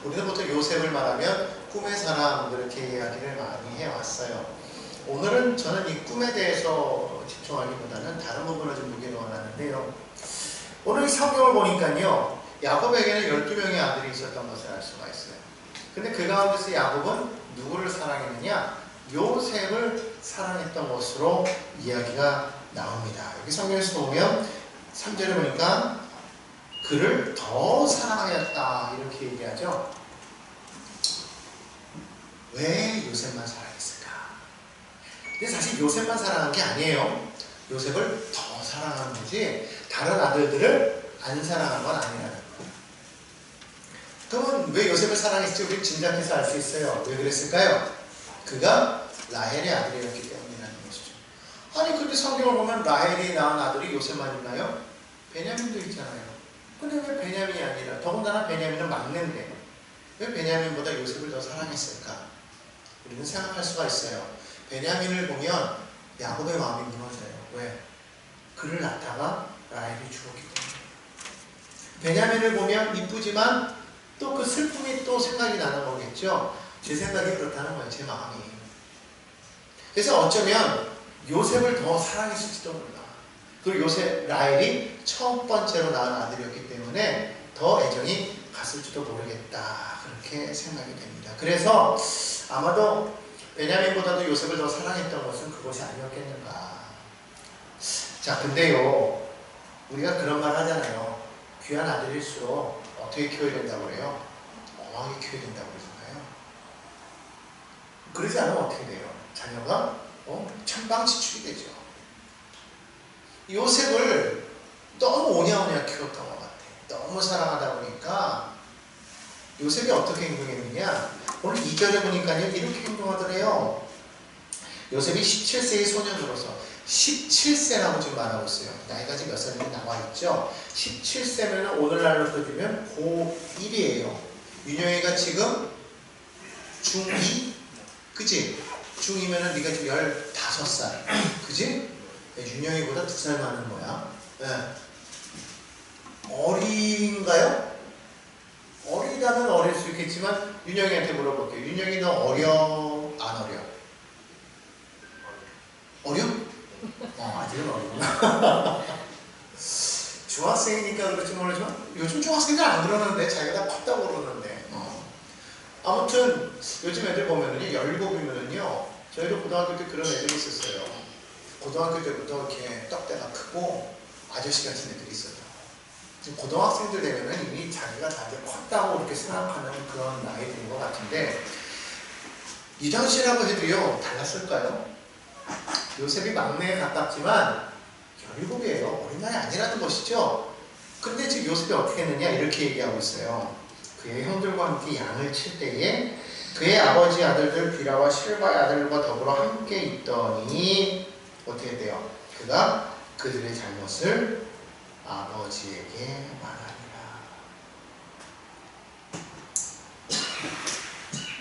우리는 보통 요셉을 말하면 꿈의 사람 그렇게 이야기를 많이 해왔어요. 오늘은 저는 이 꿈에 대해서 집중하기보다는 다른 부분을 좀 보기를 원하는데요. 오늘 이 성경을 보니까요, 야곱에게는 12명의 아들이 있었던 것을 알 수가 있어요. 근데 그 가운데서 야곱은 누구를 사랑했느냐? 요셉을 사랑했던 것으로 이야기가 나옵니다. 여기 성경에서 보면 3절에 보니까 그를 더 사랑하였다 이렇게 얘기하죠. 왜 요셉만 사랑했을까? 근데 사실 요셉만 사랑한 게 아니에요. 요셉을 더 사랑한 거지 다른 아들들을 안 사랑한 건 아니라는 거예요. 그러면 왜 요셉을 사랑했을지 우리 짐작해서 알 수 있어요. 왜 그랬을까요? 그가 라헬의 아들이었기 때문이라는 것이죠. 아니 근데 성경을 보면 라헬이 낳은 아들이 요셉만 있나요? 베냐민도 있잖아요. 근데 왜 베냐민이 아니라, 더군다나 베냐민은 막내인데 왜 베냐민보다 요셉을 더 사랑했을까? 우리는 생각할 수가 있어요. 베냐민을 보면 야곱의 마음이 무너져요. 왜? 그를 낳다가 라헬이 죽었기 때문에. 베냐민을 보면 이쁘지만 또 그 슬픔이 또 생각이 나는 거겠죠. 제 생각이 그렇다는 거예요. 제 마음이. 그래서 어쩌면 요셉을 더 사랑했을지도 몰라. 그리고 요셉, 라헬이 첫 번째로 낳은 아들이었기 때문에 더 애정이 갔을지도 모르겠다. 그렇게 생각이 됩니다. 그래서 아마도 베냐민보다도 요셉을 더 사랑했던 것은 그것이 아니었겠는가. 자, 근데요, 우리가 그런 말 하잖아요. 귀한 아들일수록 어떻게 키워야 된다고 그래요? 어마하게 키워야 된다고 그러잖아요. 그러지 않으면 어떻게 돼요? 자녀가 천방지축이 되죠. 요셉을 너무 오냐오냐 키웠던 것 같아. 너무 사랑하다 보니까 요셉이 어떻게 행동했느냐? 오늘 2절에 보니까요, 이렇게 행동하더래요. 요셉이 17세의 소년으로서 17세라고 지금 말하고 있어요. 나이가 지금 몇 살인지 나와 있죠. 17세면 오늘날로 따지면 고1이에요. 윤영이가 지금 중2? 그치? 중2면은 네가 지금 15살. 그치? 윤영이보다 2살 많은 거야. 네. 어린가요? 어리다면 어릴 수 있겠지만 윤영이한테 물어볼게요. 윤영이 너 어려? 안 어려? 어려? 아직은 어리구나. 중학생이니까 그렇지 모르지만 요즘 중학생들 안 그러는데 자기가 다 컸다고 그러는데 아무튼 요즘 애들 보면은요 17이면은요 저희도 고등학교 때 그런 애들이 있었어요. 고등학교 때부터 이렇게 떡대가 크고 아저씨 같은 애들이 있었죠. 지금 고등학생들 되면은 이미 자기가 다들 컸다고 그렇게 생각하는 그런 나이들인 것 같은데 이 당시라고 해도요 달랐을까요? 요셉이 막내에 가깝지만 17이에요. 어린 나이 아니라는 것이죠. 근데 지금 요셉이 어떻게 했느냐 이렇게 얘기하고 있어요. 그의 형들과 함께 양을 칠 때에 그의 아버지 아들들 비라와 실바의 아들과 더불어 함께 있더니 어떻게 돼요? 그가 그들의 잘못을 아버지에게 말하니라.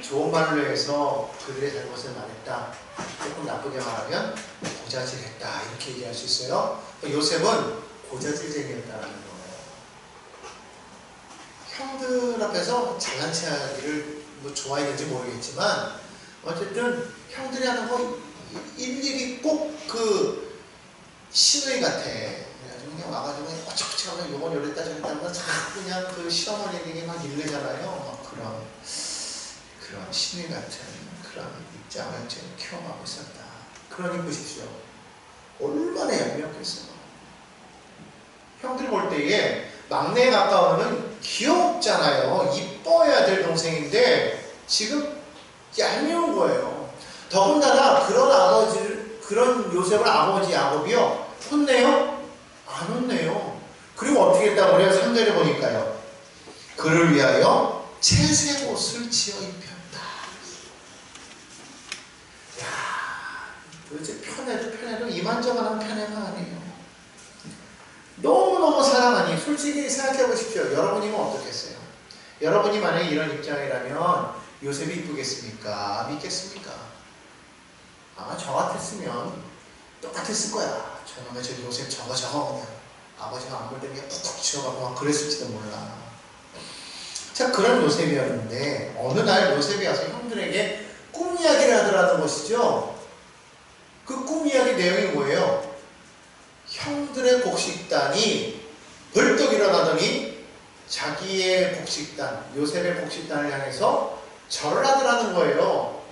좋은 말로 해서 그들의 잘못을 말했다. 조금 나쁘게 말하면 고자질했다. 이렇게 얘기할 수 있어요. 요셉은 고자질쟁이였다는 거예요. 형들 앞에서 잘난 체하기를 뭐 좋아했는지 모르겠지만 어쨌든 형들이 하는 거 일일이 꼭 그 시누이 같아. 그래가지고 그냥 와가지고 어쩌고저쩌고 요건 요랬다 저랬다 하면 자꾸 그냥 그 시어머니에게 막 일르잖아요. 막 그런 시누이 같은 그런 입장을 지금 경험하고 있었다. 그러니 보십시오. 얼마나 얄미웠겠어요. 형들 볼 때에 막내에 가까우면 귀엽잖아요. 이뻐야 될 동생인데 지금 얄미운 거예요. 더군다나 그런 요셉을 아버지 야곱이요. 혼내요? 안 혼내요. 그리고 어떻게 했다고 그래요? 3절에 보니까요. 그를 위하여 채색 옷을 지어 입혔다. 야, 도대체 편해도 이만저만한 편애가 아니에요. 너무너무 사랑하니 솔직히 생각해 보십시오. 여러분이면 어떻겠어요? 여러분이 만약에 이런 입장이라면 요셉이 이쁘겠습니까? 믿겠습니까? 아마 저 같았으면 똑같았을 거야. 저놈의 저 요셉 저거 그냥 아버지가 안 볼 때 그냥 푹푹 치워가고 막 그랬을지도 몰라. 자, 그런 요셉이었는데 어느 날 요셉이 와서 형들에게 꿈 이야기를 하더라는 것이죠. 그 꿈 이야기 내용이 뭐예요? 형들의 곡식단이 벌떡 일어나더니 자기의 곡식단, 요셉의 곡식단을 향해서 절을 하더라는 거예요.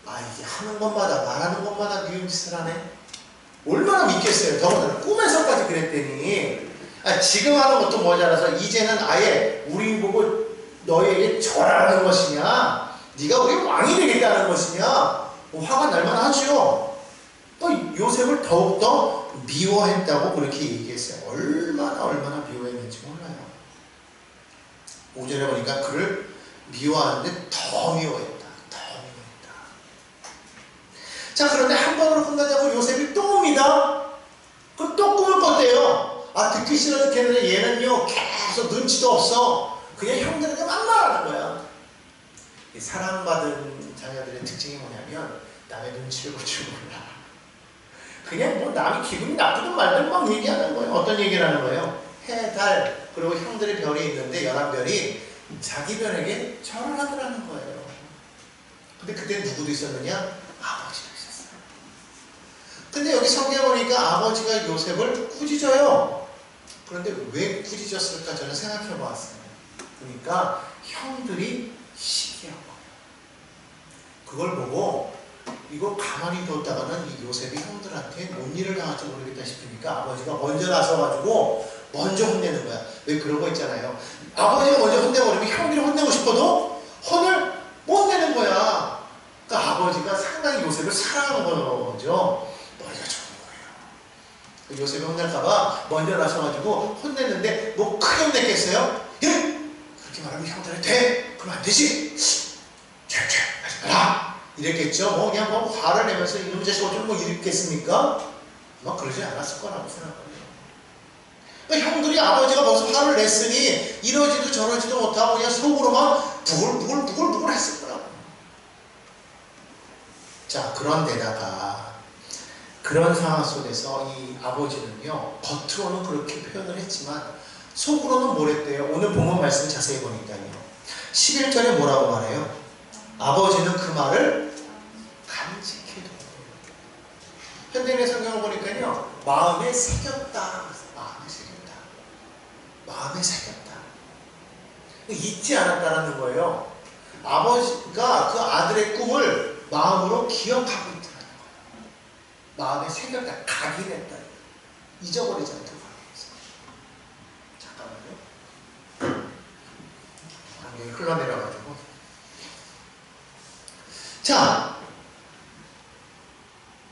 아, 이게 하는 것마다 말하는 것마다 미운 짓을 하네. 얼마나 믿겠어요. 더군다나 꿈에서까지 그랬더니. 아, 지금 하는 것도 모자라서 이제는 아예 우리 보고 너에게 절하는 것이냐, 네가 우리 왕이 되겠다는 것이냐, 뭐 화가 날만 하죠. 또 요셉을 더욱더 미워했다고 그렇게 얘기했어요. 얼마나 미워했는지 몰라요. 5절에 보니까 그를 미워하는데 더 미워했다. 자, 그런데 한 번으로 끝나자고 요셉이 또 옵니다. 그럼 또 꿈을 꿨대요. 아, 듣기 싫어 죽겠는데 얘는요 계속 눈치도 없어. 그냥 형들에게 막말하는 거야. 사랑받은 자녀들의 특징이 뭐냐면 남의 눈치를 볼 줄 몰라. 그냥 뭐 남이 기분이 나쁘든 말든 막 얘기하는 거예요. 어떤 얘기를 하는 거예요? 해, 달, 그리고 형들의 별이 있는데 11별이 자기 별에게 절을 하더라는 거예요. 근데 그때 누구도 있었느냐? 아버지가 있었어요. 근데 여기 성경에 보니까 아버지가 요셉을 꾸짖어요. 그런데 왜 꾸짖었을까 저는 생각해 보았어요. 그러니까 형들이 시기한 거예요. 그걸 보고 이거 가만히 뒀다가는 이 요셉이 형들한테 뭔 일을 당할지 모르겠다 싶으니까 아버지가 먼저 나서가지고 먼저 혼내는 거야. 왜 그런 거 있잖아요. 아버지가 먼저 혼내버리면 형들이 혼내고 싶어도 혼을 못 내는 거야. 그러니까 아버지가 상당히 요셉을 사랑하는 거죠. 머리가 좋은 거예요. 요셉이 혼낼까봐 먼저 나서가지고 혼냈는데 뭐 크게 혼냈겠어요? 예? 그렇게 말하면 형들한테 돼? 그럼 안 되지? 죄죄 하지 마라. 이랬겠죠. 뭐 그냥 뭐 화를 내면서 이놈의 자식 어쩌면 뭐 이랬겠습니까? 막 그러지 않았을 거라고 생각합니다. 그러니까 형들이 아버지가 벌써 화를 냈으니 이러지도 저러지도 못하고 그냥 속으로만 부글부글 했을 거라고. 자, 그런데다가 그런 상황 속에서 이 아버지는요 겉으로는 그렇게 표현을 했지만 속으로는 뭘 했대요? 오늘 본문 말씀 자세히 보니까요 11절에 뭐라고 말해요? 아버지는 그 말을 간직해도. 현대인의 성경을 보니까요 마음에 새겼다. 마음에 새겼다. 잊지 않았다는 거예요. 아버지가 그 아들의 꿈을 마음으로 기억하고 있다는 거예요. 마음에 새겼다. 각인했다. 잊어버리지 않도록 하기 위해서. 잠깐만요. 여기 흘러내려가지고. 자,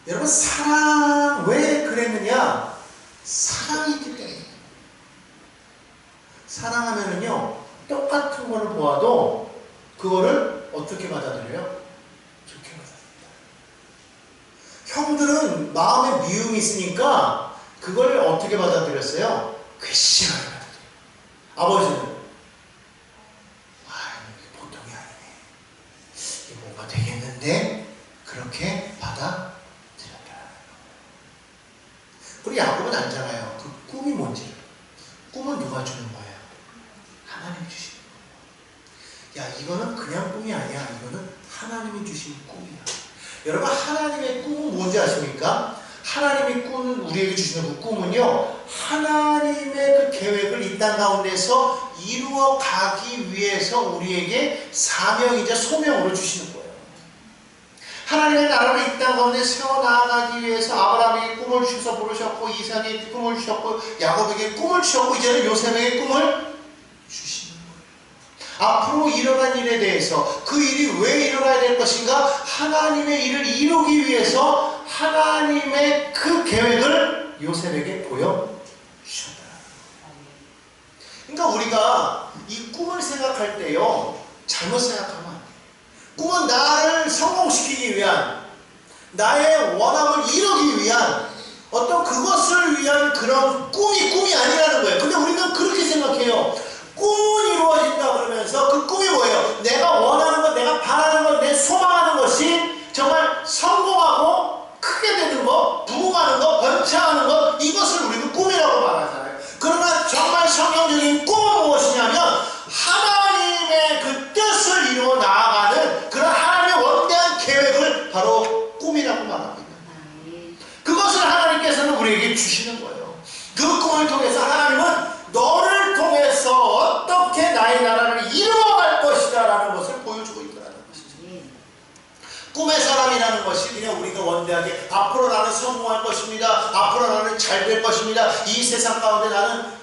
여러분 사랑 왜 그랬느냐? 사랑이기 때문에. 사랑하면은요 똑같은 거를 보아도 그거를 어떻게 받아들여요? 좋게 받아들여요. 형들은 마음에 미움이 있으니까 그걸 어떻게 받아들였어요? 괘씸하게 받아들여요. 아버지는 이게 보통이 아니네. 이게 뭔가 되겠는데 그렇게 받아들였다. 그리고 야곱은 알잖아요. 그 꿈이 뭔지를. 꿈은 누가 주는 거예요? 하나님이 주시는 거예요. 야, 이거는 그냥 꿈이 아니야. 이거는 하나님이 주신 꿈이야. 여러분, 하나님의 꿈은 뭔지 아십니까? 하나님의 꿈은 우리에게 주시는 그 꿈은요 하나님의 그 계획을 이 땅 가운데서 이루어 가기 위해서 우리에게 사명이자 소명으로 주시는 거예요. 하나님의 나라를 이 땅 가운데 세워나가기 위해서 아브라함에게 꿈을 주셔서 부르셨고 이삭에게 꿈을 주셨고 야곱에게 꿈을 주셨고 이제는 요셉에게 꿈을 주시는 거예요. 앞으로 일어난 일에 대해서 그 일이 왜 일어나야 될 것인가? 하나님의 일을 이루기 위해서 하나님의 그 계획을 요셉에게 보여주셨다. 그러니까 우리가 이 꿈을 생각할 때요 잘못 생각하면 안 돼요. 꿈은 나를 성공시키기 위한 나의 원함을 이루기 위한 어떤 그것을 위한 그런 꿈이 아니라는 거예요. 근데 우리는 그렇게 생각해요. 꿈은 이루어진다 그러면서 그 꿈이 뭐예요? 내가 원하는 것, 내가 바라는 것, 내 소망하는 것이 정말 성공하고 크게 되는 것, 부흥하는 것, 번창하는 것, 이것을 우리는 꿈이라고 말하잖아요. 그러나 정말 성경적인 꿈은 무엇이냐면 하나님의 꿈의 사람이라는 것이 그냥 우리가 원대하게 앞으로 나는 성공할 것입니다. 앞으로 나는 잘 될 것입니다. 이 세상 가운데 나는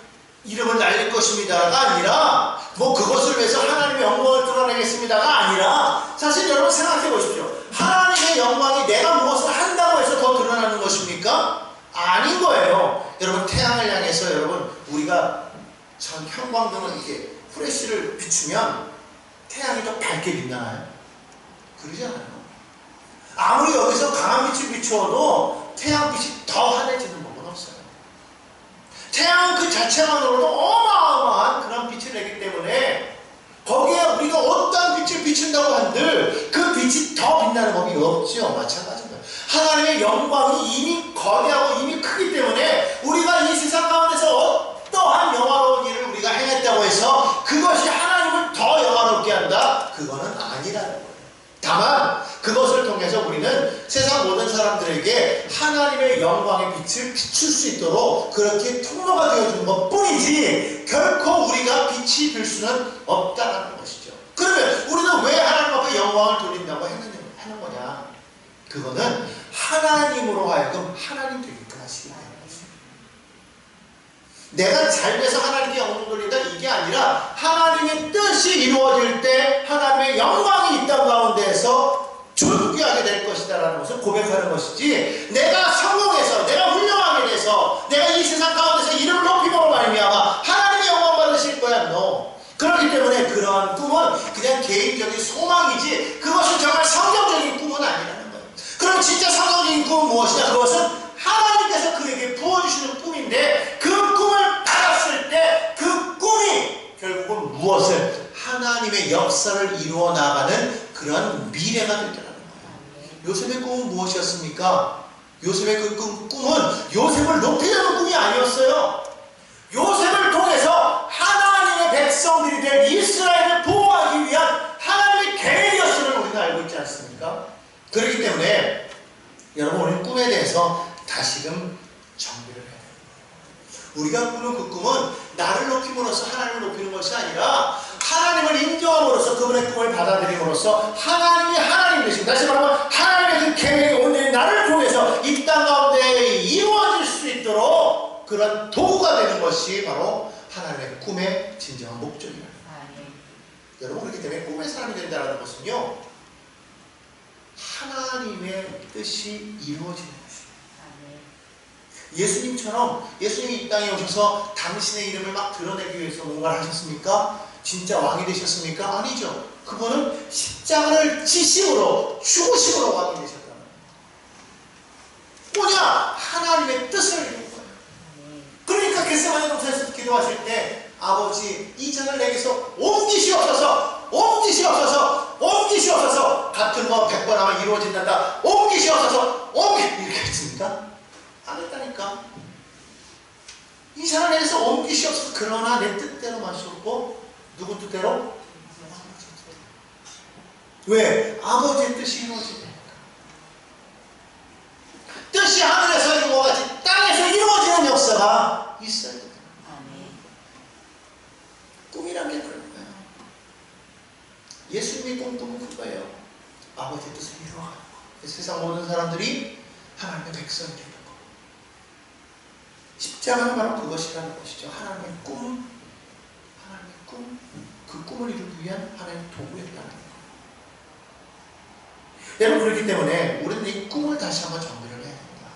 이름을 날릴 것입니다가 아니라 뭐 그것을 위해서 하나님의 영광을 드러내겠습니다가 아니라 사실 여러분 생각해 보십시오. 하나님의 영광이 내가 무엇을 한다고 해서 더 드러나는 것입니까? 아닌 거예요. 여러분 태양을 향해서 여러분 우리가 전 형광등을 이렇게 후레쉬를 비추면 태양이 더 밝게 빛나나요? 그러지 않아요. 아무리 여기서 강한 빛을 비추어도 태양빛이 더 환해지는 법은 없어요. 태양은 그 자체만으로도 어마어마한 그런 빛을 내기 때문에 거기에 우리가 어떠한 빛을 비춘다고 한들 그 빛이 더 빛나는 법이 없죠. 마찬가지입니다. 하나님의 영광이 이미 거대하고 이미 크기 때문에 우리가 이 세상 가운데서 어떠한 영화로운 일을 우리가 행했다고 해서 그것이 하나님을 더 영화롭게 한다? 그거는 아니라는 거예요. 다만 그것을 통해서 우리는 세상 모든 사람들에게 하나님의 영광의 빛을 비출 수 있도록 그렇게 통로가 되어주는 것 뿐이지 결코 우리가 빛이 빌 수는 없다는 것이죠. 그러면 우리는 왜 하나님 앞에 영광을 돌린다고 하는 거냐? 그거는 하나님으로 하여금 하나님 되게끔 하시기 때문에 내가 잘 돼서 하나님께 영광을 돌린다 이게 아니라 하나님의 뜻이 이루어질 때 하나님의 영광이 이 땅 가운데에서 존귀하게 될 것이다 라는 것을 고백하는 것이지 내가 성공해서 내가 훌륭하게 돼서 내가 이 세상 가운데서 이름을 높임으로 말미암아 하나님의 영광 받으실 거야. No. 그렇기 때문에 그러한 꿈은 그냥 개인적인 소망이지 그것은 정말 성경적인 꿈은 아니라는 거예요. 그럼 진짜 성경적인 꿈은 무엇이냐? 그것은 하나님께서 그에게 부어주시는 꿈인데 그 꿈을 받았을 때 그 꿈이 결국은 무엇을? 하나님의 역사를 이루어 나가는 그런 미래가 되더라는 거예요. 요셉의 꿈은 무엇이었습니까? 요셉의 그 꿈은 요셉을 높이려는 꿈이 아니었어요. 요셉을 통해서 하나님의 백성들이 된 이스라엘을 보호하기 위한 하나님의 계획이었음을 우리는 알고 있지 않습니까? 그렇기 때문에 여러분 오늘 꿈에 대해서 다시금 정비를 해야 됩니다. 우리가 꾸는 그 꿈은 나를 높임으로써 하나님을 높이는 것이 아니라 하나님을 인정함으로써 그분의 꿈을 받아들임으로써 하나님이 하나님 되신 다시 말하면 하나님의 그 계획이 오늘 나를 통해서 이 땅 가운데 이루어질 수 있도록 그런 도구가 되는 것이 바로 하나님의 꿈의 진정한 목적이에요. 여러분 그렇기 때문에 꿈의 사람이 된다는 것은요 하나님의 뜻이 이루어지는 예수님처럼 예수님이 이 땅에 오셔서 당신의 이름을 막 드러내기 위해서 뭔가를 하셨습니까? 진짜 왕이 되셨습니까? 아니죠. 그분은 십자가를 지심으로 죽으심으로 왕이 되셨다는 거예요. 뭐냐? 하나님의 뜻을 이룬 거예요. 그러니까 겟세마네 동산에서 기도하실 때 아버지 이 잔을 내게서 옮기시옵소서 옮기시옵소서 옮기시옵소서 같은 거 100번 하면 이루어진단다 옮기시옵소서 이렇게 했습니까? 안 했다니까. 이 잔을 내게서 옮기시옵소서 그러나 내 뜻대로 마시옵고 누구 뜻대로? 왜? 아버지의 뜻이 이루어지니까. 뜻이 하늘에서 이루어진 것 같이 땅에서 이루어지는 역사가 있어야 돼요. 꿈이란 게 그런 거예요. 예수님이 꿈꾸는 그거예요. 아버지의 뜻을 이루어가는 거. 세상 모든 사람들이 하나님의 백성이 되는 거. 십자가는 바로 그것이라는 것이죠. 하나님의 꿈, 그 꿈을 이루기 위한 하나님의 도구였다는 거예요. 여러분 그렇기 때문에 우리는 이 꿈을 다시 한번 정리를 해야 됩니다.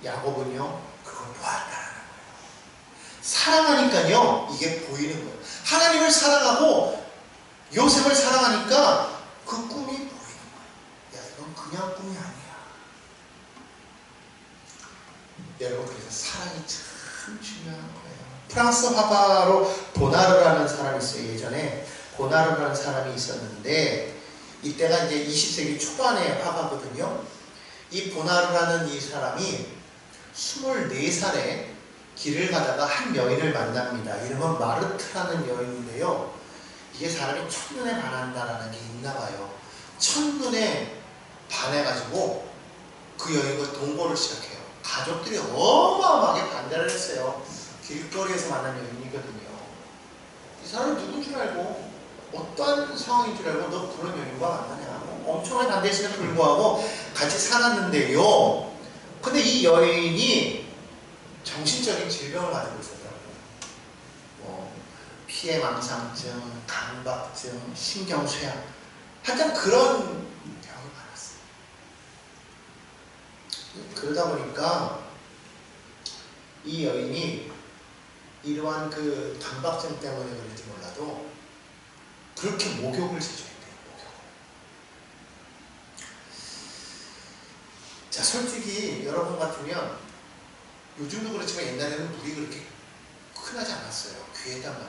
야곱은요 그걸 보았다는 거예요. 사랑하니까요 이게 보이는 거예요. 하나님을 사랑하고 요셉을 사랑하니까 그 꿈이 보이는 거예요. 야 이건 그냥 꿈이 아니야. 여러분 그래서 사랑이 참 중요한 거예요. 프랑스 화가로 보나르라는 사람이 있어요. 예전에 보나르라는 사람이 있었는데 이때가 이제 20세기 초반의 화가거든요. 이 보나르라는 이 사람이 24살에 길을 가다가 한 여인을 만납니다. 이름은 마르트라는 여인인데요. 이게 사람이 첫눈에 반한다라는 게 있나 봐요. 첫눈에 반해가지고 그 여인과 동거를 시작해요. 가족들이 어마어마하게 반대를 했어요. 길거리에서 만난 여인이거든요. 이 사람은 누군 줄 알고 어떠한 상황인 줄 알고 너 그런 여인과 만나냐. 엄청나게 반대했음에도 불구하고 같이 살았는데요. 근데 이 여인이 정신적인 질병을 가지고 있었다고요. 뭐 피해망상증, 강박증, 신경쇠약, 하여튼 그런 병이 많았어요. 그러다 보니까 이 여인이 이러한 그 강박증 때문에 그런지 몰라도 그렇게 목욕을 제조했대요. 목욕을. 자, 솔직히 여러분 같으면 요즘도 그렇지만 옛날에는 물이 그렇게 흔하지 않았어요. 귀에다만.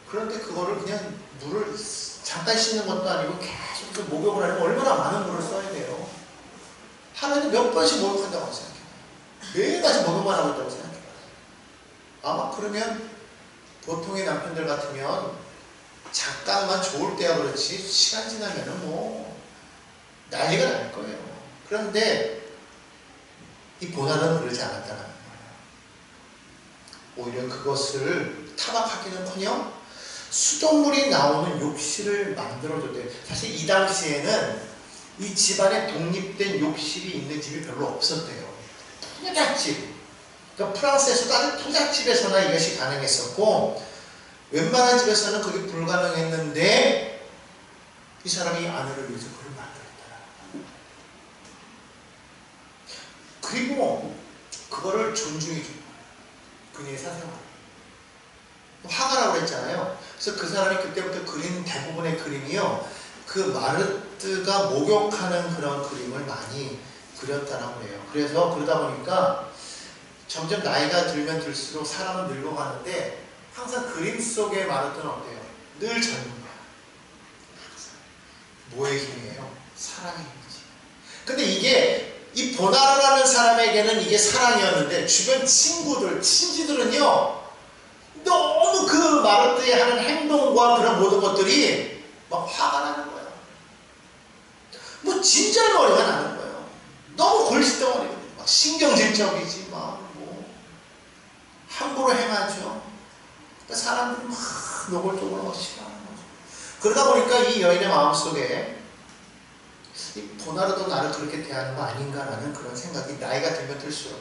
그런데 그거를 그냥 물을 잠깐 씻는 것도 아니고 계속 그 목욕을 하려면 얼마나 많은 물을 써야 돼요. 하루에 몇 번씩 목욕한다고 생각해요. 매일같이 목욕만 하고 있다고 생각해요. 아마 그러면 보통의 남편들 같으면 잠깐만 좋을 때야 그렇지 시간 지나면은 뭐 난리가 날 거예요. 그런데 이 보나는 그러지 않았다는 거예요. 오히려 그것을 타박하기는커녕 수돗물이 나오는 욕실을 만들어줬대요. 사실 이 당시에는 이 집안에 독립된 욕실이 있는 집이 별로 없었대요. 부잣집. 그러니까 프랑스에서도 아주 부잣집에서나 이것이 가능했었고 웬만한 집에서는 그게 불가능했는데 이 사람이 아내를 위해서 그걸 만들었다. 그리고 그거를 존중해 준 거예요. 그녀의 사생활. 화가라고 그랬잖아요. 그래서 그 사람이 그때부터 그린 대부분의 그림이요. 그 마르트가 목욕하는 그런 그림을 많이 그렸다라고 해요. 그래서 그러다 보니까 점점 나이가 들면 들수록 사람은 늙어가는데 항상 그림 속의 마르트는 어때요? 늘 젊은 거야. 항상. 뭐의 힘이에요? 사랑의 힘이지. 근데 이게 이 보나르라는 사람에게는 이게 사랑이었는데 주변 친구들, 친지들은요 너무 그 마르트의 하는 행동과 그런 모든 것들이 막 화가 나는 거예요. 뭐 진절머리가 나는 거예요. 너무 골칫덩어리거든요. 막 신경질적이지 막 뭐 함부로 행하죠. 그러니까 사람들이 막 노골적으로 막 싫어하는 거죠. 그러다 보니까 이 여인의 마음속에 이 보나르도 나를 그렇게 대하는 거 아닌가라는 그런 생각이 나이가 들면 들수록,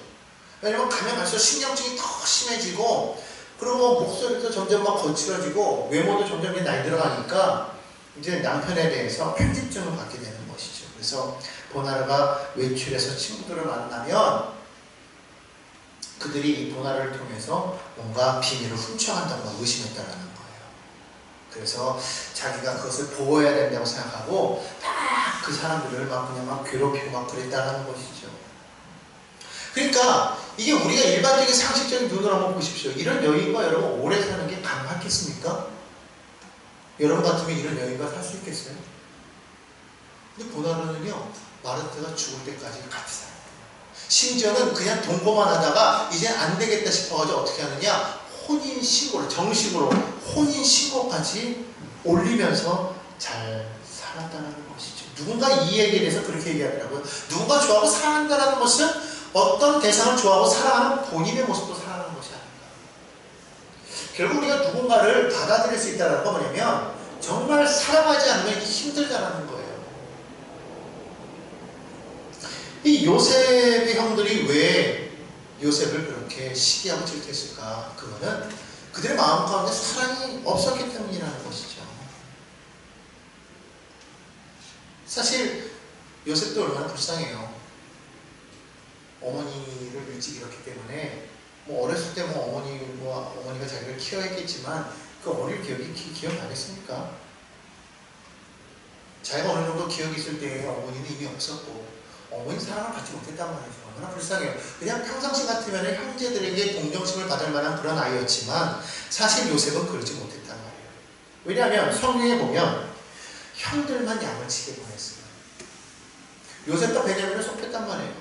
왜냐면 가면 갈수록 신경증이 더 심해지고 그리고 목소리도 점점 막 거칠어지고 외모도 점점 나이 들어가니까 이제 남편에 대해서 편집증을 받게 되는 것이죠. 그래서 보나르가 외출해서 친구들을 만나면 그들이 이 보나르를 통해서 뭔가 비밀을 훔쳐간다고 의심했다라는 거예요. 그래서 자기가 그것을 보호해야 된다고 생각하고 막 그 사람들을 막 그냥 막 괴롭히고 막 그랬다라는 것이죠. 그러니까 이게 우리가 일반적인 상식적인 눈으로 한번 보십시오. 이런 여인과 여러분 오래 사는 게 가능하겠습니까? 여러분 같으면 이런 여인과 살 수 있겠어요? 근데 보나르는요 마르트가 죽을 때까지 같이 살아요. 심지어는 그냥 동거만 하다가 이제 안 되겠다 싶어가지고 어떻게 하느냐, 혼인신고를 정식으로 혼인신고까지 올리면서 잘 살았다는 것이죠. 누군가 이 얘기에 대해서 그렇게 얘기하더라고요. 누군가 좋아하고 사랑한다는 것은 어떤 대상을 좋아하고 사랑하는 본인의 모습도 사랑하는 것이 아닌가. 결국 우리가 누군가를 받아들일 수 있다는 건 뭐냐면 정말 사랑하지 않으면 힘들다는 거예요. 이 요셉의 형들이 왜 요셉을 그렇게 시기하고 질투했을까? 그거는 그들의 마음 가운데 사랑이 없었기 때문이라는 것이죠. 사실 요셉도 얼마나 불쌍해요. 어머니를 일찍 잃었기 때문에 뭐 어렸을 때 뭐 어머니가 자기를 키워했겠지만 그 어릴 기억이 기억나겠습니까? 자기가 어느 정도 기억이 있을 때 어머니는 이미 없었고 어머니 사랑을 받지 못했단 말이죠. 얼마나 불쌍해요. 그냥 평상시 같으면 형제들에게 동정심을 받을 만한 그런 아이였지만 사실 요셉은 그러지 못했단 말이에요. 왜냐하면 성경에 보면 형들만 양을 치게 보냈어요. 요셉과 베냐민을 속였단 말이에요.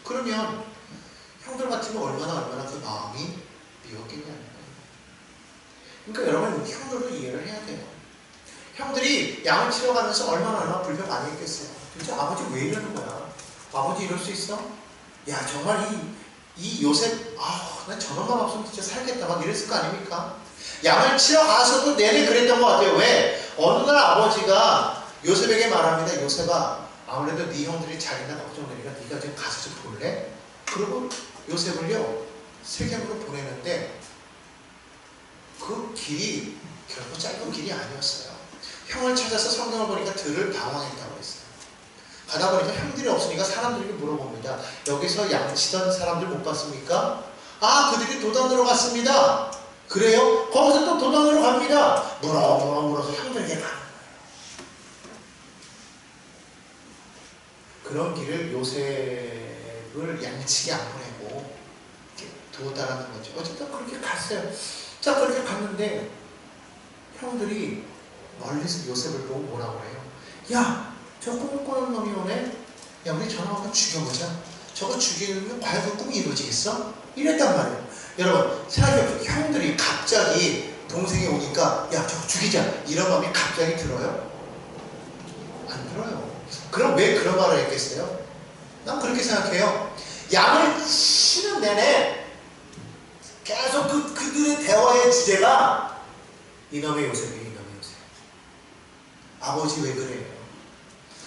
그러면 형들 같으면 얼마나 그 마음이 미웠겠냐는 거예요. 그러니까 여러분 형들도 이해를 해야 돼요. 형들이 양을 치러 가면서 얼마나 불평 많이 했겠어요. 도대체 아버지 왜 이러는 거야? 아버지 이럴 수 있어? 야 정말 이 요셉 난 저놈만 없으면 진짜 살겠다 막 이랬을 거 아닙니까? 양을 치러 가서도 내내 그랬던 것 같아요. 왜? 어느 날 아버지가 요셉에게 말합니다. 요셉아, 아무래도 네 형들이 자기가 걱정되니까 네가 좀 가서 좀 볼래? 그리고 요셉을요 세겜으로 보내는데 그 길이 결코 짧은 길이 아니었어요. 형을 찾아서 성경을 보니까 들을 방황했다고 했어요. 가다 보니까 형들이 없으니까 사람들이 물어봅니다. 여기서 양치던 사람들 못 봤습니까? 아, 그들이 도단으로 갔습니다. 그래요? 거기서 또 도단으로 갑니다. 물어서 형들에게 가는 거예요. 그런 길을 요셉을 양치게 안 보내고 도달하는 거죠. 어쨌든 그렇게 갔어요. 자, 그렇게 갔는데 형들이 멀리서 요셉을 보고 뭐라고 그래요? 야, 저 꿈을 꾸는 놈이 오네? 야, 우리 저놈 한번 죽여보자. 저거 죽이면 과연 그 꿈이 이루어지겠어? 이랬단 말이에요. 여러분, 생각해보세요. 형들이 갑자기 동생이 오니까 야, 저거 죽이자. 이런 마음이 갑자기 들어요? 안 들어요. 그럼 왜 그런 말을 했겠어요? 난 그렇게 생각해요. 양을 치는 내내 계속 그들의 대화의 주제가 이놈의 요셉이에요. 이놈의 요셉. 아버지 왜 그래요?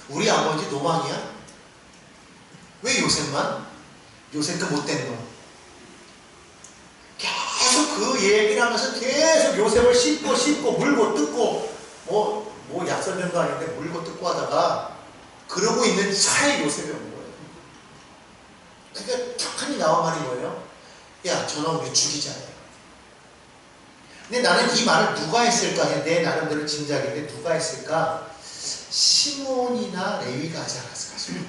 우리 아버지 노망이야? 왜 요셉만? 요셉 그 못된 놈. 계속 그 얘기를 하면서 계속 요셉을 씹고 물고 뜯고 뭐 약설전도 아닌데 물고 뜯고 하다가 그러고 있는 차에 요셉이 온 거예요. 그러니까 탁하니 나온 말이 뭐예요? 야, 저놈 우리 죽이자. 근데 나는 이 말을 누가 했을까? 내 나름대로 짐작인데 누가 했을까? 시몬이나 레위가 하지 않았을까 싶어요.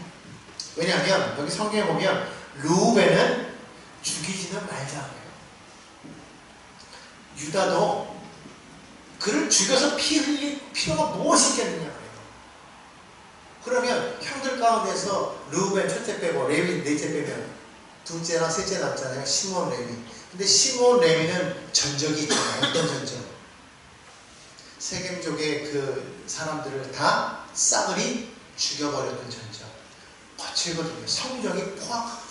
왜냐하면 여기 성경에 보면 르우벤은 죽이지는 말자. 유다도 그를 죽여서 피 흘릴 필요가 무엇이 있겠느냐. 그러면 형들 가운데서 르우벤 첫째 빼고 레위 넷째 빼면 둘째나 셋째 남잖아요. 시몬 레위. 근데 시몬 레위는 전적이 있잖아요. 어떤 전적? 세겜족의 그 사람들을 다 싸그리 죽여버렸던 전적. 거칠거든요. 성적이 포악하고.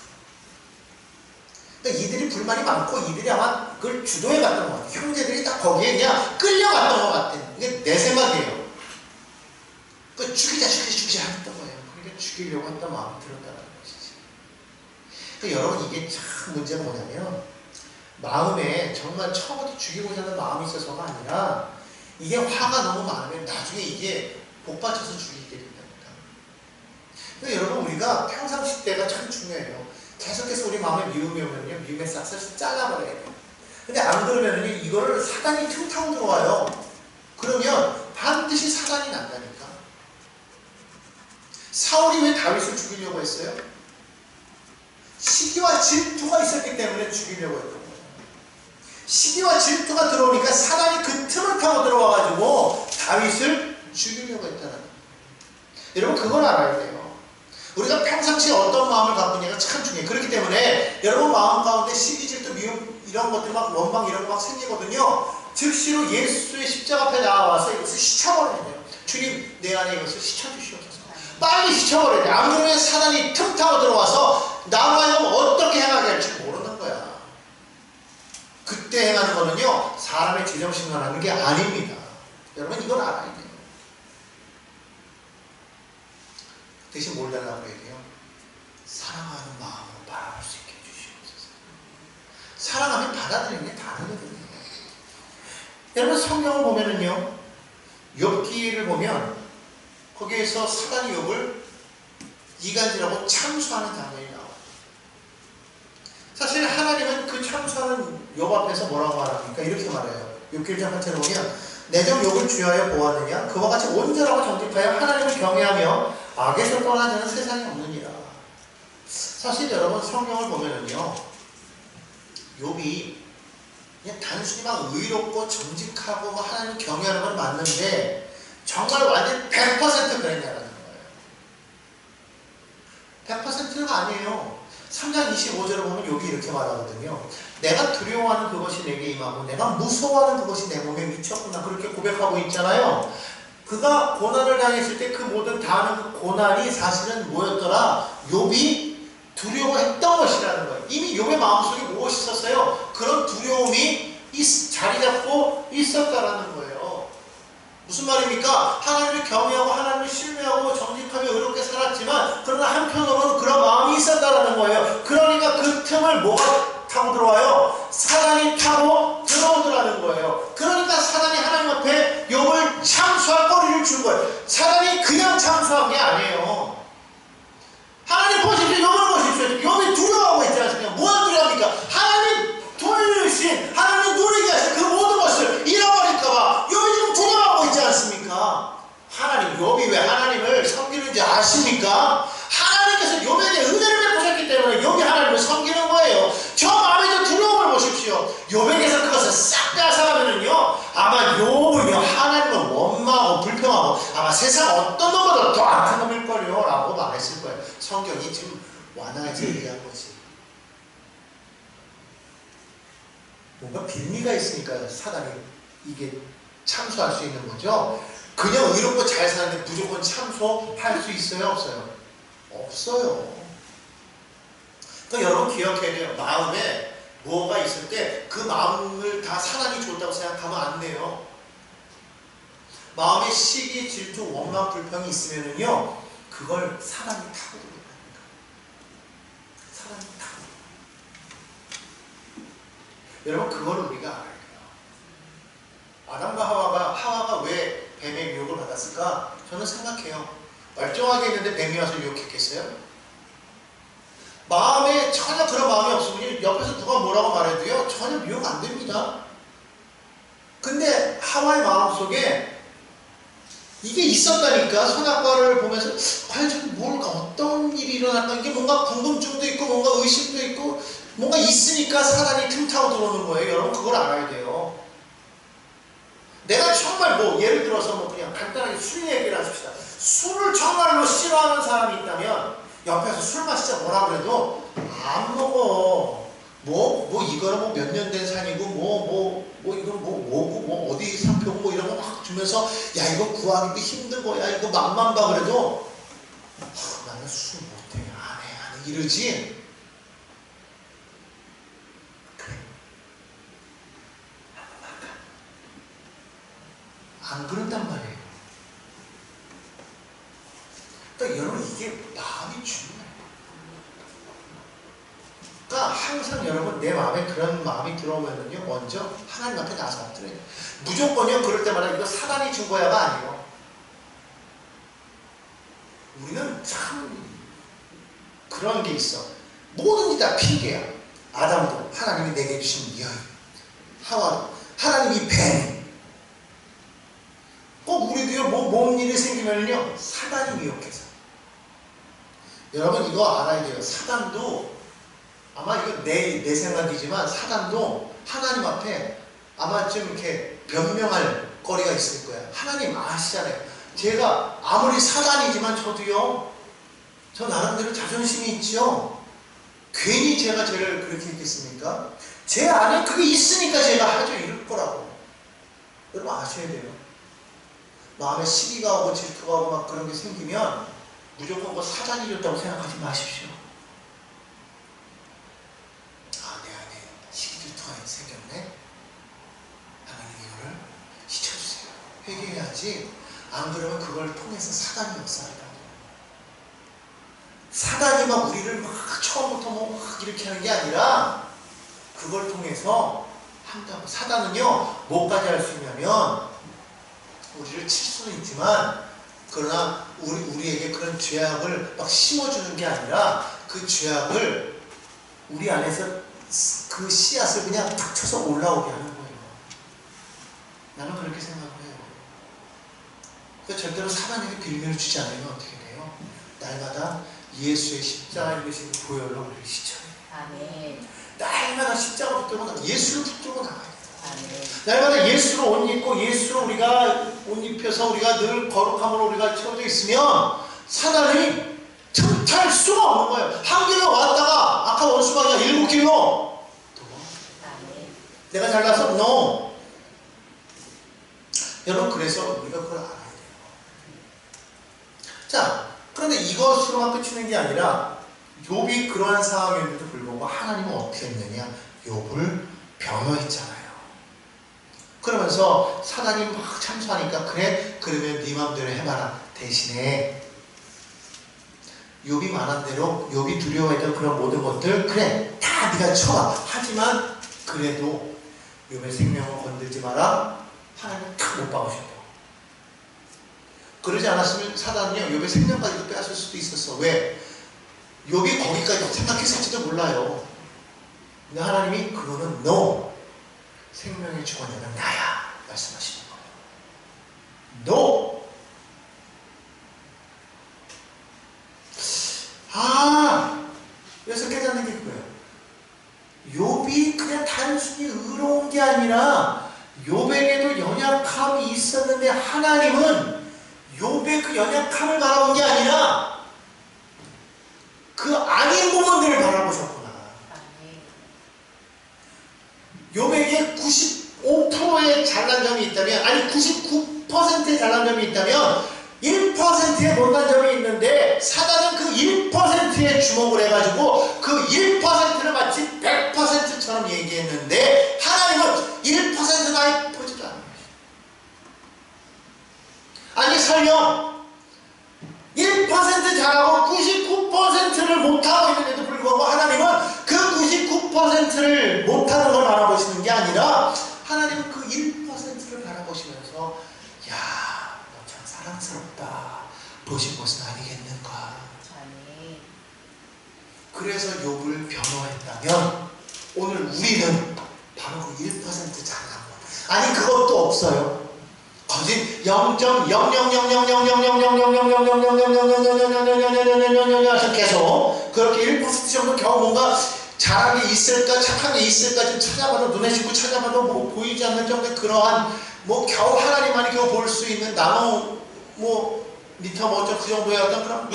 그러니까 이들이 불만이 많고 이들이 아마 그걸 주도해 갔던 것 같아요. 형제들이 딱 거기에 그냥 끌려갔던 것 같아요. 이게 내 생각이에요. 그 죽이자 했던 거예요. 그러니까 죽이려고 했던 마음이 들었다는 것이지. 그러니까 여러분 이게 참 문제가 뭐냐면 마음에 정말 처음부터 죽이고자 하는 마음이 있어서가 아니라 이게 화가 너무 많으면 나중에 이게 복받쳐서 죽이게 된답니다. 그러니까 여러분 우리가 평상시 때가 참 중요해요. 계속해서 우리 마음에 미움이 오면요. 미움의 싹을 잘라버려야 돼요. 근데 안 그러면요. 이거를 사단이 틈타고 들어와요. 그러면 반드시 사단이 난다니까. 사울이 왜 다윗을 죽이려고 했어요? 시기와 질투가 있었기 때문에 죽이려고 했던 거예요. 시기와 질투가 들어오니까 사단이 그 틈을 타고 들어와가지고 다윗을 죽이려고 했다는 거예요. 여러분 그걸 알아야 돼요. 우리가 평상시에 어떤 마음을 갖고 있냐가 참 중요해요. 그렇기 때문에 여러분 마음 가운데 시기, 질투, 미움 이런 것들 막 원망 이런 거 막 생기거든요. 즉시로 예수의 십자가 앞에 나와서 이것을 씻어버려야 돼요. 주님 내 안에 이것을 씻어주시옵소서. 빨리 씻어버려야 돼. 안 그러면 사단이 틈 타고 들어와서 나로 하여금 어떻게 행하게 할지 모르는 거야. 그때 행하는 거는요 사람의 제정신만 하는 게 아닙니다. 여러분 이걸 알아야 돼요. 대신 뭘 달라고 얘기해요? 사랑하는 마음으로 바라볼 수 있게 해주시옵소서. 사랑하면 받아들이는 게 다르거든요. 여러분 성경을 보면은요 욥기를 보면 거기에서 사단이 욥을 이간질하고 참수하는 장면이 나와요. 사실 하나님은 그 참수하는 욥 앞에서 뭐라고 말합니까? 이렇게 말해요. 욥기 1장 8절에 보면 내 종 욥을 주의하여 보았느냐? 그와 같이 온전하고 정직하여 하나님을 경외하며 악에서 떠나지 않은 세상이 없느니라. 사실 여러분 성경을 보면은요 욥이 그냥 단순히 막 의롭고 정직하고 하나님을 경외하는 건 맞는데 정말 완전 100% 그랬냐라는 거예요. 100%가 아니에요. 3장 25절을 보면 욥이 이렇게 말하거든요. 내가 두려워하는 그것이 내게 임하고 내가 무서워하는 그것이 내 몸에 미쳤구나. 그렇게 고백하고 있잖아요. 그가 고난을 당했을 때 그 모든 당하는 그 고난이 사실은 뭐였더라? 욥이 두려워했던 것이라는 거예요. 이미 욥의 마음속에 무엇이 있었어요? 그런 두려움이 자리 잡고 있었다라는 거예요. 무슨 말입니까? 하나님을 경외하고 하나님을 신뢰하고 정직하며 의롭게 살았지만 그러나 한편으로는 그런 마음이 있었다라는 거예요. 그러니까 그 틈을 뭐가 타고 들어와요? 사단이 타고 들어오더라는 거예요. 그러니까 사단이 하나님 앞에 욥을 참수할 거리를 준 거예요. 사단이 그냥 참수한 게 아니에요. 하나님 보십시오. 욥을 보십시오. 욥이 두려워하고 있지 않습니까? 뭐가 두려워합니까? 하나님 돌리신, 하나님 누리게 하신 그 모든 것을 잃어버릴까봐 욥이 지금 두려워하고 있지 않습니까? 하나님, 욥이 왜 하나님을 섬기는지 아십니까? 하나님께서 욥에게 은혜를 베푸셨기 때문에 욥이 하나님을 섬기는 거예요. 저 마음의 두려움을 보십시오. 욥에게서 그것을 싹 빼앗아가면은요, 아마 욥은요, 하나님을 원망하고 불평하고 아마 세상 어떤 놈보다 더 악한 놈일걸요 라고 말했을 거예요. 성경이 지금 완화해서 얘기한 거지. 뭔가 빌미가 있으니까 사단이 이게 참소할 수 있는 거죠. 그냥 의롭고 잘 사는데 무조건 참소할 수 있어요? 없어요? 없어요. 그러니까 여러분 기억해야 돼요. 마음에 뭐가 있을 때 그 마음을 다 사단이 줬다고 생각하면 안 돼요. 마음에 시기, 질투, 원망, 불평이 있으면은요, 그걸 사단이 타고 들어옵니다. 사단이 타고. 여러분 그걸 우리가 알아야 돼요. 아담과 하와가 왜 뱀의 유혹을 받았을까? 저는 생각해요. 멀쩡하게 있는데 뱀이 와서 유혹했겠어요? 마음에 전혀 그런 마음이 없으면 옆에서 누가 뭐라고 말해도요, 전혀 미혹 안 됩니다. 근데 하와의 마음속에 이게 있었다니까. 선악과를 보면서 과연 저게 뭘까, 어떤 일이 일어날까, 이게 뭔가 궁금증도 있고 뭔가 의심도 있고 뭔가 있으니까 사단이 틈타고 들어오는 거예요. 여러분 그걸 알아야 돼요. 내가 정말 뭐 예를 들어서 뭐 그냥 간단하게 술 얘기를 하십시다. 술을 정말로 싫어하는 사람이 있다면 옆에서 술 마시자 뭐라 그래도 안 먹어. 뭐 이거는 뭐 몇 년 된 산이고 이건 뭐 어디 상표고 뭐 이런 거 막 주면서 야 이거 구하기도 힘든 거야 이거 맛만 봐 그래도 나는 술 못해 안 해 이러지. 그래 안 그런단 말이에요. 그러니까 여러분 이게 마음이 중요해요. 그러니까 항상 여러분 내 마음에 그런 마음이 들어오면은요, 먼저 하나님 앞에 나서 엎드려야 돼요. 무조건요 그럴 때마다 이거 사단이 준 거야가 아니에요. 우리는 참 그런 게 있어. 뭐든지 다 핑계야. 아담도 하나님이 내게 주신 여인, 하와도 하나님이 뱀. 꼭 우리도요 뭔 일이 생기면요 사단이 미혹해서. 여러분 이거 알아야 돼요. 사단도 아마 이거 내 생각이지만 사단도 하나님 앞에 아마 좀 이렇게 변명할 거리가 있을 거야. 하나님 아시잖아요. 제가 아무리 사단이지만 저도요, 저 나름대로 자존심이 있죠. 괜히 제가 쟤를 그렇게 했겠습니까? 제 안에 그게 있으니까 제가 하죠. 이럴 거라고. 여러분 아셔야 돼요. 마음에 시기가 오고 질투가 오고 막 그런 게 생기면 무조건 뭐 사단이 줬다고 생각하지 마십시오. 내 안에 시기 질투가 생겼네. 하나님 이거를 시켜주세요. 회개해야지. 안 그러면 그걸 통해서 사단이 역사한다. 사단이 막 우리를 막 처음부터 막 이렇게 하는 게 아니라 그걸 통해서 한다고. 사단은요 뭐까지 할 수 있냐면 우리를 칠 수는 있지만 그러나 우리에게 그런 죄악을 막 심어주는 게 아니라 그 죄악을 우리 안에서 그 씨앗을 그냥 탁 쳐서 올라오게 하는 거예요. 나는 그렇게 생각을 해요. 그러니까 절대로 사단에게 빌미를 주지 않으면 어떻게 돼요? 날마다 예수의 십자가 이르신 보혈로 우리를 씻어야 돼요. 아멘. 날마다 십자가 붙들고 나가요. 예수를 붙들고 나가요. 날마다 예수로 옷 입고 예수로 우리가 옷 입혀서 우리가 늘 거룩함으로 우리가 채워져 있으면 사단이 틈탈 수가 없는 거예요. 한 길로 왔다가 아까 원수방이가 7길로 내가 잘나서 no. 여러분 그래서 우리가 그걸 알아야 돼요. 자, 그런데 이것으로만 끝이는 게 아니라 욥이 그러한 상황에도 불구하고 하나님은 어떻게 했느냐? 욥을 변호했잖아요. 그러면서 사단이 막 참수하니까 그래? 그러면 네 맘대로 해봐라. 대신에 욥이 말한 대로 욥이 두려워했던 그런 모든 것들 그래 다 네가 쳐봐. 하지만 그래도 욥의 생명을 건들지 마라. 하나님 다 못 박으셨다. 그러지 않았으면 사단은요 욥의 생명까지도 빼앗을 수도 있었어. 왜? 욥이 거기까지 생각했을지도 몰라요. 근데 하나님이 그거는 no. 생명의 주관자는 나야 말씀하시는 거예요. no. 여기서 깨닫는 게 그거예요. 욥이 그냥 단순히 의로운 게 아니라 욥에게도 연약함이 있었는데 하나님은 욥의 그 연약함을 바라본 게 아니라 그 아닌 부분들을 바라보셨구나. 욥에게 95%의 잘난 점이 있다면, 아니 99%의 잘난 점이 있다면 1%의 못난 점이 있는데 사단은 그 1%에 주목을 해가지고 그 1%를 마치 100%처럼 얘기했는데 하나님은 1%가 보지도 않는 것이죠. 아니 설령 1% 잘하고 99%를 못하고 있는데도 불구하고 하나님은 그 99%를 못하는 걸 바라보시는 게 아니라 하나님은 그 1%를 바라보시면서 야 너 참 사랑스럽다 보신 것은 아니겠는가. 그래서 욥을 변호했다면 오늘 우리는 바로 그 1% 잘난 것. 아니 그것도 없어요. 거짓 0.00000000000000000000000000000000000000000000000000000000000000000000000000000000000000000000000000000000000000000000000000000000000000000000000000000 정도 있을까? 착한 게 있을까? 좀 찾아봐도 눈에 싣고 찾아봐도 뭐 보이지 않는 정도의 그러한 뭐 겨우 하나님만이 겨우 볼 수 있는 나무 뭐 미터 뭐죠 그 정도의 어떤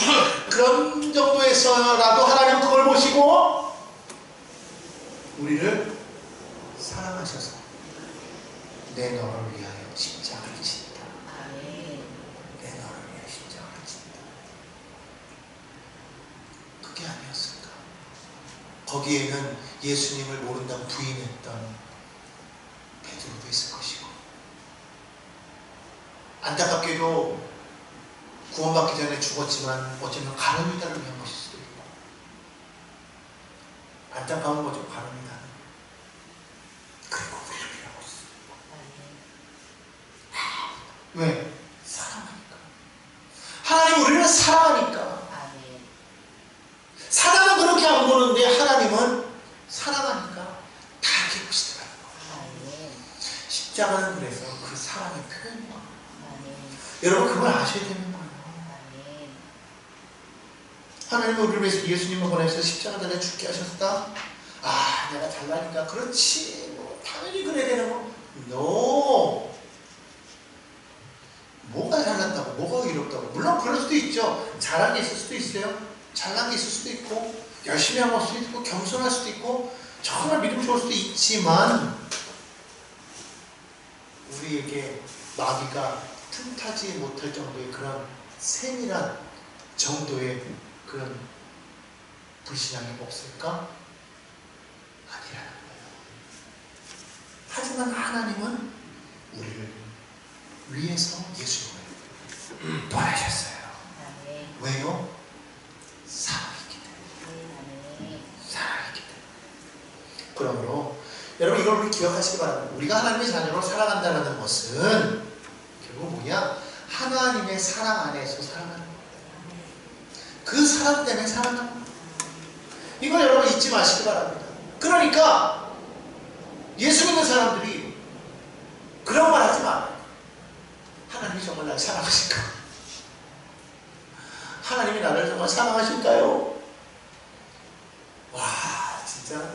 그런 정도에서라도 하나님 그걸 보시고 우리를 사랑하셔서 내 너를 위하여 십자가를 진다. 내 너를 위하여 십자가를 진다. 그게 아니었을까? 거기에는 예수님을 모른다고 부인했던 베드로도 있을 것이고 안타깝게도 구원받기 전에 죽었지만 어쩌면 가룟 유다를 위한 것일 수도 있고 안타까운 거죠. 가룟 유다는. 그리고 우리를 위한 것일 수도 있고. 왜? 사랑하니까. 하나님 우리를 사랑하니까. 사단은 그렇게 안 보는데 하나님은 사랑하니까 다 기쁘시더라고요. 십자가는 그래서 그 사랑의 표현이에요. 여러분 그걸 아셔야 되는 거예요. 하나님은 우리를 위해서 예수님을 보내셔서 십자가 달려 죽게 하셨다. 아 내가 잘나니까 그렇지 뭐 당연히 그래야 되는 거. No. 뭐가 잘난다고 뭐가 의롭다고. 물론 그럴 수도 있죠. 잘한 게 있을 수도 있어요. 잘난 게 있을 수도 있고 열심히 한 걸 수도 있고 겸손할 수도 있고 정말 믿음 좋을 수도 있지만 우리에게 마귀가 틈타지 못할 정도의 그런 세밀한 정도의 그런 불신앙이 없을까? 아니라는 거예요. 하지만 하나님은 우리를 위해서 예수님을 보내셨어요. 왜요? 사랑이기 때문에. 사랑이기 때문에. 그러므로 여러분 이걸 우리 기억하시기 바랍니다. 우리가 하나님의 자녀로 살아간다는 것은 결국 뭐냐? 하나님의 사랑 안에서 살아가는 거예요. 그 사랑 때문에 살아가는 거예요. 이걸 여러분 잊지 마시기 바랍니다. 그러니까 예수 믿는 사람들이 그런 말 하지 마. 하나님이 정말 날 사랑하실까? 하나님이 나를 정말 사랑하실까요? 와 진짜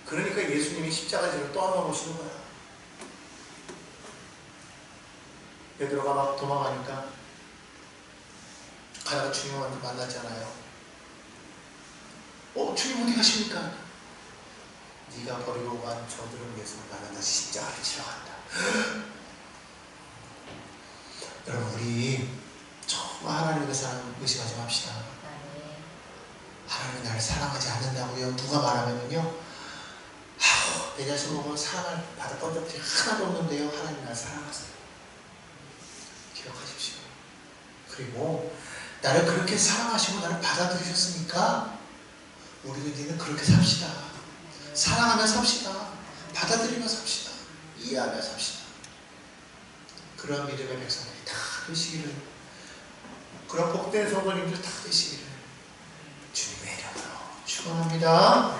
그러니까 예수님이 십자가지를 또 한 번 오시는 거야. 베드로가 막 도망가니까 가다가 주님한테 만났잖아요. 주님 어디 가십니까? 네가 버리고 간 저들을 위해서 나는 다시 십자가를 치러 간다. 여러분 우리 정말 하나님의 사랑을 의식하지 맙시다. 하나님이 나를 사랑하지 않는다고요? 누가 말하면요? 내 자신 보고 사랑을 받았던 적이 하나도 없는데요. 하나님 날 사랑하세요. 기억하십시오. 그리고 나를 그렇게 사랑하시고 나를 받아들이셨으니까 우리도 이제는 그렇게 삽시다. 사랑하며 삽시다. 받아들이며 삽시다. 이해하며 삽시다. 그런 믿음의 백성들이 다 되시기를, 그런 복된 성도님들 다 되시기를 주님의 이름으로 축원합니다.